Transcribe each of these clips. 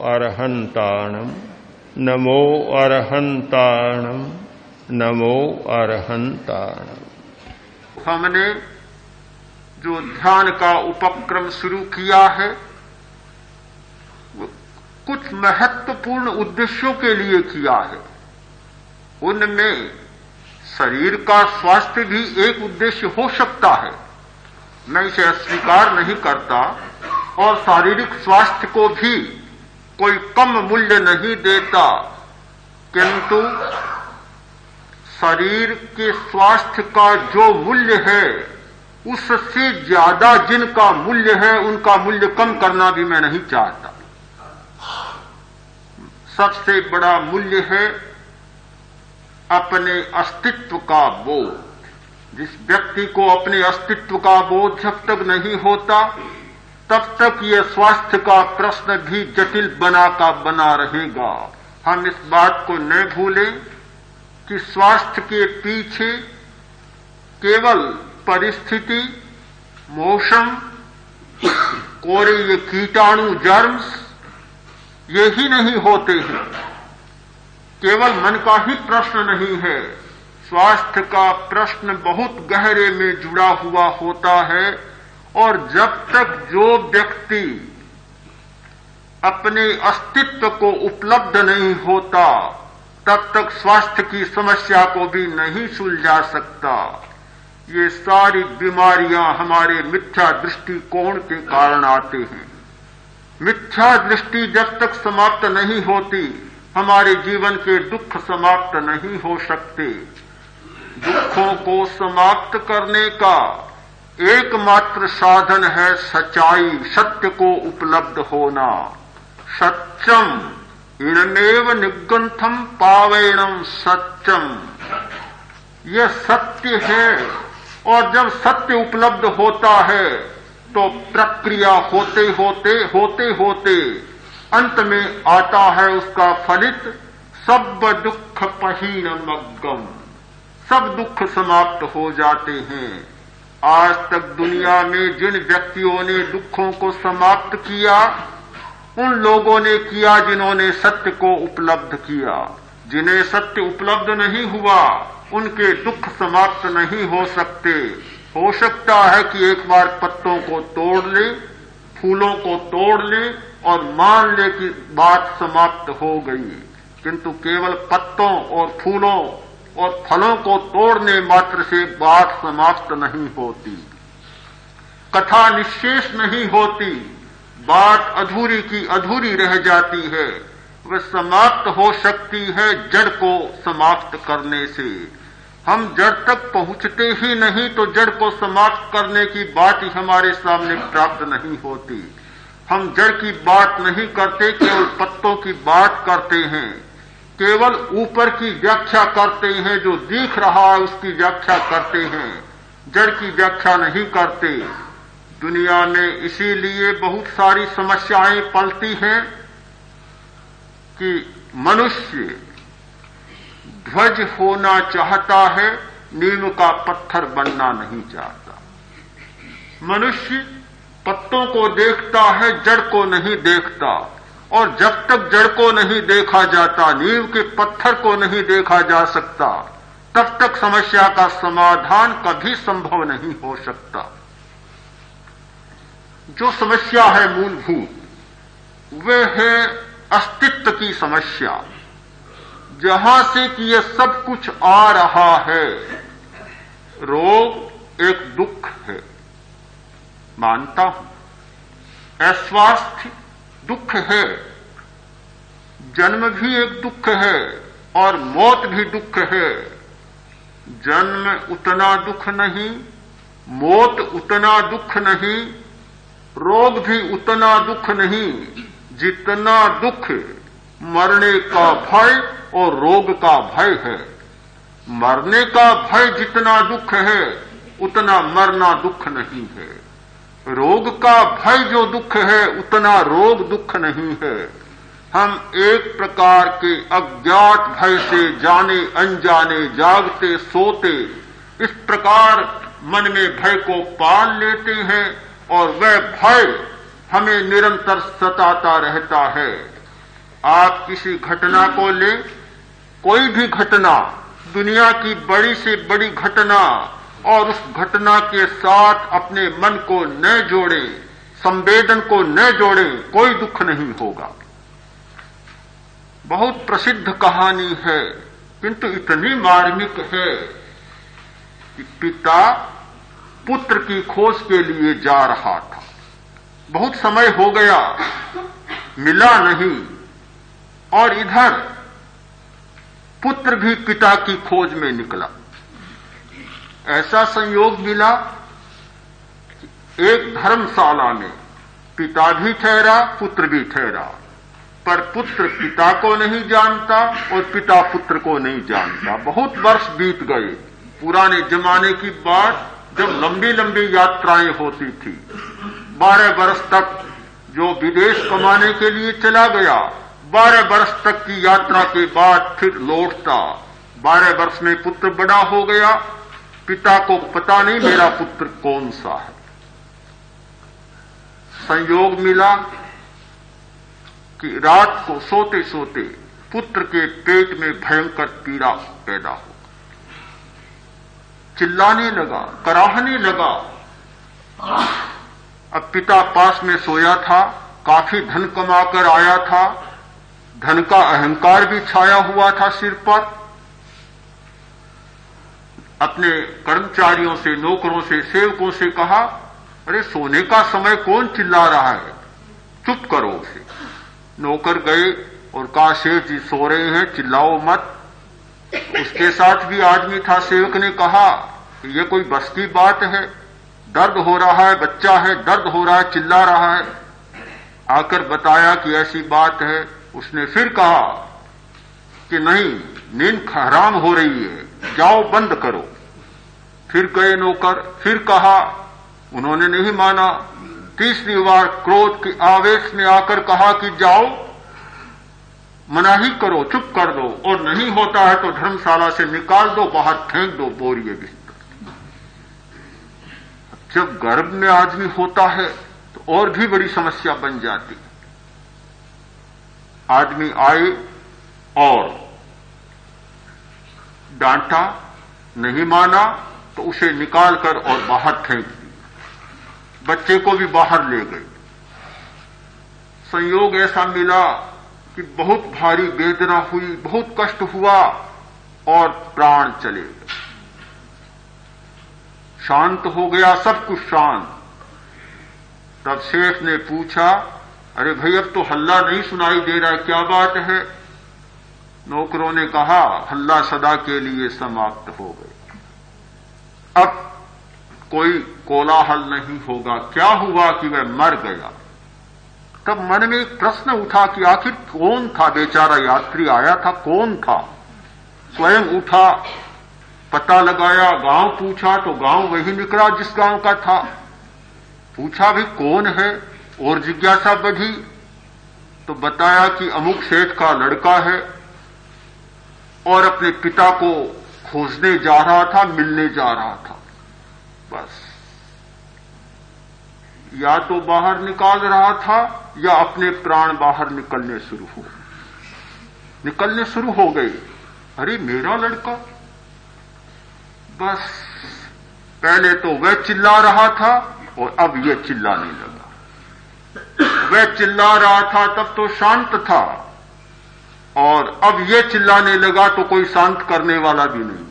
अरहंताणम नमो अरहंताणम नमो अरहंताणम। हमने जो ध्यान का उपक्रम शुरू किया है वो कुछ महत्वपूर्ण उद्देश्यों के लिए किया है। उनमें शरीर का स्वास्थ्य भी एक उद्देश्य हो सकता है, मैं इसे अस्वीकार नहीं करता, और शारीरिक स्वास्थ्य को भी कोई कम मूल्य नहीं देता, किंतु शरीर के स्वास्थ्य का जो मूल्य है उससे ज्यादा जिनका मूल्य है उनका मूल्य कम करना भी मैं नहीं चाहता। सबसे बड़ा मूल्य है अपने अस्तित्व का बोध। जिस व्यक्ति को अपने अस्तित्व का बोध जब तक नहीं होता तब तक ये स्वास्थ्य का प्रश्न भी जटिल बना का बना रहेगा। हम इस बात को न भूलें कि स्वास्थ्य के पीछे केवल परिस्थिति, मौसम, कोरे ये कीटाणु जर्म्स ये ही नहीं होते हैं। केवल मन का ही प्रश्न नहीं है, स्वास्थ्य का प्रश्न बहुत गहरे में जुड़ा हुआ होता है। और जब तक जो व्यक्ति अपने अस्तित्व को उपलब्ध नहीं होता तब तक स्वास्थ्य की समस्या को भी नहीं सुलझा सकता। ये सारी बीमारियां हमारे मिथ्या दृष्टिकोण के कारण आते हैं। मिथ्या दृष्टि जब तक समाप्त नहीं होती हमारे जीवन के दुख समाप्त नहीं हो सकते। दुखों को समाप्त करने का एकमात्र साधन है सच्चाई, सत्य को उपलब्ध होना। सत्यम इनमेव निगंथम पावेणम सत्यम, यह सत्य है। और जब सत्य उपलब्ध होता है तो प्रक्रिया होते होते अंत में आता है उसका फलित, सब दुख पहीनमग्गम, सब दुख समाप्त हो जाते हैं। आज तक दुनिया में जिन व्यक्तियों ने दुखों को समाप्त किया उन लोगों ने किया जिन्होंने सत्य को उपलब्ध किया। जिन्हें सत्य उपलब्ध नहीं हुआ उनके दुख समाप्त नहीं हो सकते। हो सकता है कि एक बार पत्तों को तोड़ ले, फूलों को तोड़ ले और मान ले कि बात समाप्त हो गई, किंतु केवल पत्तों और फूलों और फलों को तोड़ने मात्र से बात समाप्त नहीं होती, कथा निश्शेष नहीं होती, बात अधूरी की अधूरी रह जाती है। वह समाप्त हो सकती है जड़ को समाप्त करने से। हम जड़ तक पहुंचते ही नहीं तो जड़ को समाप्त करने की बात ही हमारे सामने प्राप्त नहीं होती। हम जड़ की बात नहीं करते, केवल पत्तों की बात करते हैं, केवल ऊपर की व्याख्या करते हैं, जो दिख रहा है उसकी व्याख्या करते हैं, जड़ की व्याख्या नहीं करते। दुनिया में इसीलिए बहुत सारी समस्याएं पलती हैं कि मनुष्य ध्वज होना चाहता है, नीम का पत्थर बनना नहीं चाहता। मनुष्य पत्तों को देखता है, जड़ को नहीं देखता, और जब तक जड़ को नहीं देखा जाता, नींव के पत्थर को नहीं देखा जा सकता, तब तक समस्या का समाधान कभी संभव नहीं हो सकता। जो समस्या है मूलभूत वह है अस्तित्व की समस्या, जहां से कि यह सब कुछ आ रहा है। रोग एक दुख है, मानता हूं, अस्वास्थ्य दुख है, जन्म भी एक दुख है और मौत भी दुख है। जन्म उतना दुख नहीं, मौत उतना दुख नहीं, रोग भी उतना दुख नहीं जितना दुख मरने का भय और रोग का भय है। मरने का भय जितना दुख है उतना मरना दुख नहीं है। रोग का भय जो दुख है उतना रोग दुख नहीं है। हम एक प्रकार के अज्ञात भय से जाने अनजाने, जागते सोते इस प्रकार मन में भय को पाल लेते हैं और वह भय हमें निरंतर सताता रहता है। आप किसी घटना को लें, कोई भी घटना, दुनिया की बड़ी से बड़ी घटना, और उस घटना के साथ अपने मन को न जोड़ें, संवेदन को न जोड़ें, कोई दुख नहीं होगा। बहुत प्रसिद्ध कहानी है, किंतु इतनी मार्मिक है कि पिता पुत्र की खोज के लिए जा रहा था। बहुत समय हो गया, मिला नहीं, और इधर पुत्र भी पिता की खोज में निकला। ऐसा संयोग मिला कि एक धर्मशाला में पिता भी ठहरा, पुत्र भी ठहरा, पर पुत्र पिता को नहीं जानता और पिता पुत्र को नहीं जानता। बहुत वर्ष बीत गए। पुराने जमाने की बात, जब लंबी लंबी यात्राएं होती थी, 12 वर्ष तक जो विदेश कमाने के लिए चला गया, 12 वर्ष तक की यात्रा के बाद फिर लौटता। 12 वर्ष में पुत्र बड़ा हो गया, पिता को पता नहीं मेरा पुत्र कौन सा है। संयोग मिला कि रात को सोते सोते पुत्र के पेट में भयंकर पीड़ा पैदा हो, चिल्लाने लगा, कराहने लगा। अब पिता पास में सोया था, काफी धन कमाकर आया था, धन का अहंकार भी छाया हुआ था सिर पर। अपने कर्मचारियों से, नौकरों से, सेवकों से कहा, अरे सोने का समय कौन चिल्ला रहा है, चुप करो उसे। नौकर गए और कहा, सेठ जी सो रहे हैं, चिल्लाओ मत। उसके साथ भी आदमी था। सेवक ने कहा कि ये कोई बस की बात है, दर्द हो रहा है, बच्चा है, दर्द हो रहा है, चिल्ला रहा है। आकर बताया कि ऐसी बात है। उसने फिर कहा कि नहीं, नींद हराम हो रही है, जाओ बंद करो। फिर गए नौकर, फिर कहा, उन्होंने नहीं माना। तीसरी बार क्रोध के आवेश में आकर कहा कि जाओ, मनाही करो, चुप कर दो, और नहीं होता है तो धर्मशाला से निकाल दो, बाहर फेंक दो बोरिए बिस्तर। जब गर्भ में आदमी होता है तो और भी बड़ी समस्या बन जाती। आदमी आए और डांटा, नहीं माना तो उसे निकालकर और बाहर फेंक दिया। बच्चे को भी बाहर ले गए। संयोग ऐसा मिला कि बहुत भारी वेदना हुई, बहुत कष्ट हुआ और प्राण चले गए। शांत हो गया, सब कुछ शांत। तब शेख ने पूछा, अरे भाई अब तो हल्ला नहीं सुनाई दे रहा है, क्या बात है? नौकरों ने कहा, हल्ला सदा के लिए समाप्त हो गए, अब कोई कोलाहल नहीं होगा। क्या हुआ कि वह मर गया। तब मन में एक प्रश्न उठा कि आखिर कौन था? बेचारा यात्री आया था, कौन था? स्वयं उठा, पता लगाया, गांव पूछा तो गांव वही निकला जिस गांव का था। पूछा भी कौन है, और जिज्ञासा बढ़ी तो बताया कि अमुक सेठ का लड़का है और अपने पिता को खोजने जा रहा था, मिलने जा रहा था। बस, या तो बाहर निकाल रहा था या अपने प्राण बाहर निकलने शुरू हो गए। अरे मेरा लड़का। बस, पहले तो वह चिल्ला रहा था और अब यह चिल्लाने लगा। वह चिल्ला रहा था तब तो शांत था, और अब यह चिल्लाने लगा तो कोई शांत करने वाला भी नहीं है।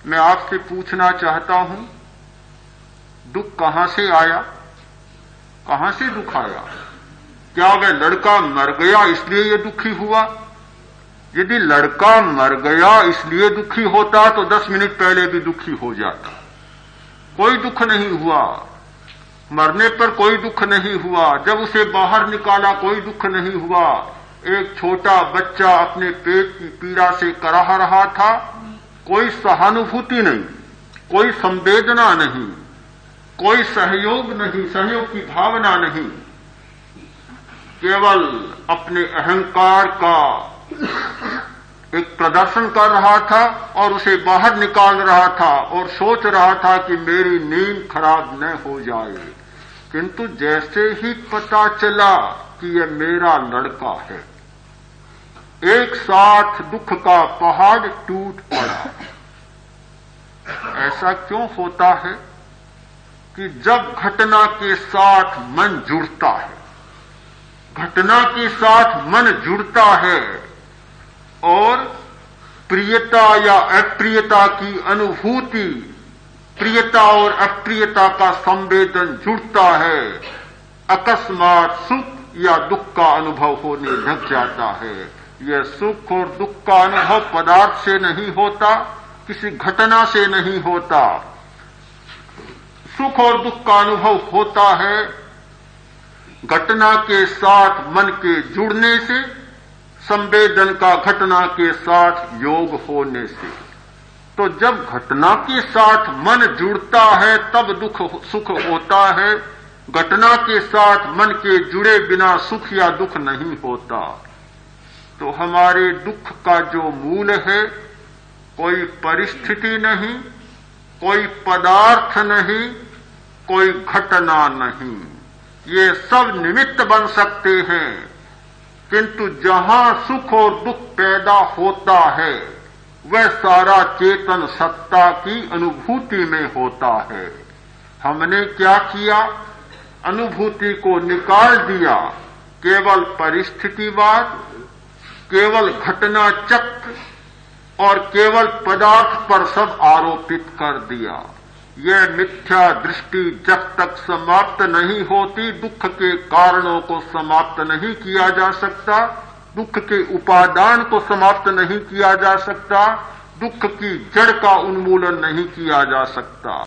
मैं आपसे पूछना चाहता हूं, दुख कहां से आया? कहां से दुख आया? क्या वह लड़का मर गया इसलिए यह दुखी हुआ? यदि लड़का मर गया इसलिए दुखी होता तो 10 मिनट पहले भी दुखी हो जाता। कोई दुख नहीं हुआ, मरने पर कोई दुख नहीं हुआ, जब उसे बाहर निकाला कोई दुख नहीं हुआ। एक छोटा बच्चा अपने पेट की पीड़ा से कराह रहा था, कोई सहानुभूति नहीं, कोई संवेदना नहीं, कोई सहयोग नहीं, सहयोग की भावना नहीं, केवल अपने अहंकार का एक प्रदर्शन कर रहा था और उसे बाहर निकाल रहा था और सोच रहा था कि मेरी नींद खराब न हो जाए। किंतु जैसे ही पता चला कि यह मेरा लड़का है। एक साथ दुख का पहाड़ टूट पड़ा। ऐसा क्यों होता है कि जब घटना के साथ मन जुड़ता है, घटना के साथ मन जुड़ता है और प्रियता या अप्रियता की अनुभूति, प्रियता और अप्रियता का संवेदन जुड़ता है, अकस्मात सुख या दुख का अनुभव होने लग जाता है। यह सुख और दुख का अनुभव पदार्थ से नहीं होता, किसी घटना से नहीं होता। सुख और दुख का अनुभव होता है घटना के साथ मन के जुड़ने से, संवेदन का घटना के साथ योग होने से। तो जब घटना के साथ मन जुड़ता है तब दुख सुख होता है, घटना के साथ मन के जुड़े बिना सुख या दुख नहीं होता। तो हमारे दुख का जो मूल है, कोई परिस्थिति नहीं, कोई पदार्थ नहीं, कोई घटना नहीं, ये सब निमित्त बन सकते हैं, किंतु जहां सुख और दुख पैदा होता है वह सारा चेतन सत्ता की अनुभूति में होता है। हमने क्या किया? अनुभूति को निकाल दिया, केवल परिस्थितिवाद, केवल घटना चक्र और केवल पदार्थ पर सब आरोपित कर दिया। यह मिथ्या दृष्टि जब तक समाप्त नहीं होती, दुख के कारणों को समाप्त नहीं किया जा सकता, दुख के उपादान को समाप्त नहीं किया जा सकता, दुख की जड़ का उन्मूलन नहीं किया जा सकता।